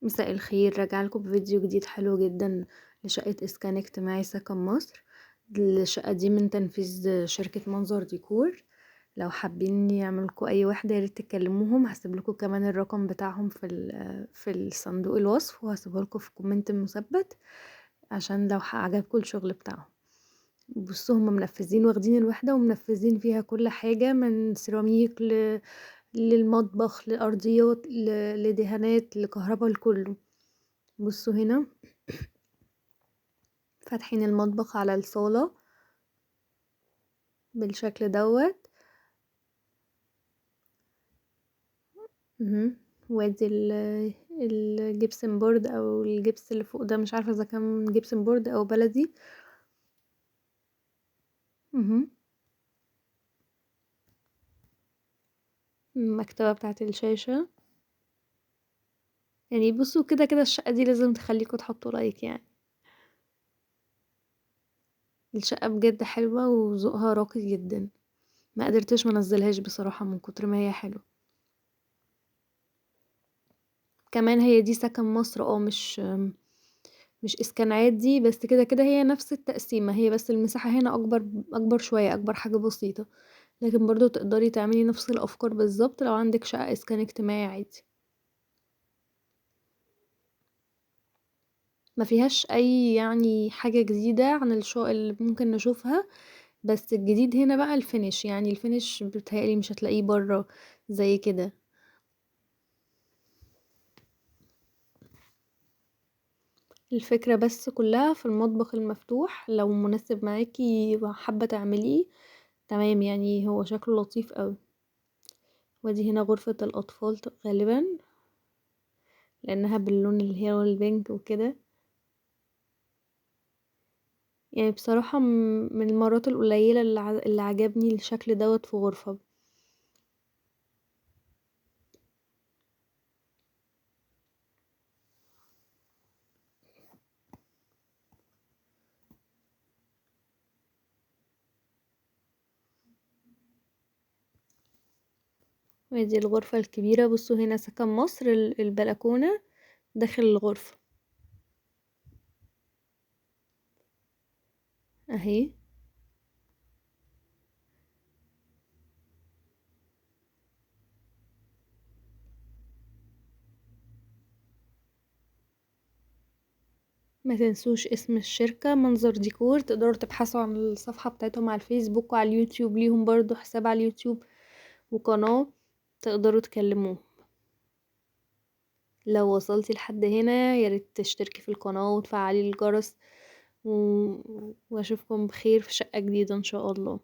مساء الخير، راجعة لكم بفيديو جديد حلو جدا لشقة إسكان اجتماعي سكن مصر. الشقة دي من تنفيذ شركة منظر ديكور. لو حابين يعملكوا أي وحدة ياريت تكلموهم، هسيبلكوا كمان الرقم بتاعهم في الصندوق الوصف، وهسيبهولكوا في كومنت مثبت عشان لو عجبكوا الشغل بتاعهم. بصوا هم منفذين واخدين الوحدة ومنفذين فيها كل حاجة من سيراميك للمطبخ لأرضيات لدهانات لكهرباء لكله. بصوا هنا فاتحين المطبخ على الصالة بالشكل دوت. وادي الجبسن بورد او الجبس اللي فوق ده، مش عارفة اذا كان جبسن بورد او بلدي. مهم. المكتبة بتاعت الشاشة. يعني بصوا كده كده الشقة دي لازم تخليكوا تحطوا لايك يعني. الشقة بجد حلوة وذوقها راقي جدا، ما قدرتش منزلهاش بصراحة من كتر ما هي حلوة. كمان هي دي سكن مصر، مش اسكان عادي، بس كده كده هي نفس التقسيمة، هي بس المساحة هنا اكبر شوية، اكبر حاجة بسيطة، لكن برضو تقدري تعملي نفس الافكار بالظبط لو عندك شقة اسكان اجتماعي عادي. ما فيهاش اي يعني حاجة جديدة عن الشقق اللي ممكن نشوفها، بس الجديد هنا بقى الفينش، يعني الفينش بتهيألي مش هتلاقيه برا زي كده. الفكرة بس كلها في المطبخ المفتوح، لو مناسب معاكي وحابة تعمليه تمام، يعني هو شكله لطيف قوي. ودي هنا غرفة الأطفال غالبا، لأنها باللون اللي هو البينك وكده. يعني بصراحة من المرات القليلة اللي عجبني الشكل دوت في غرفة. ودي الغرفة الكبيرة. بصوا هنا سكن مصر، البلكونة داخل الغرفة اهي. ما تنسوش اسم الشركة منظر ديكور، تقدروا تبحثوا عن الصفحة بتاعتهم على الفيسبوك وعلى اليوتيوب، ليهم برضو حساب على اليوتيوب وقناة تقدروا تكلموه. لو وصلتي لحد هنا ياريت تشتركي في القناة وتفعلي الجرس واشوفكم بخير في شقة جديدة ان شاء الله.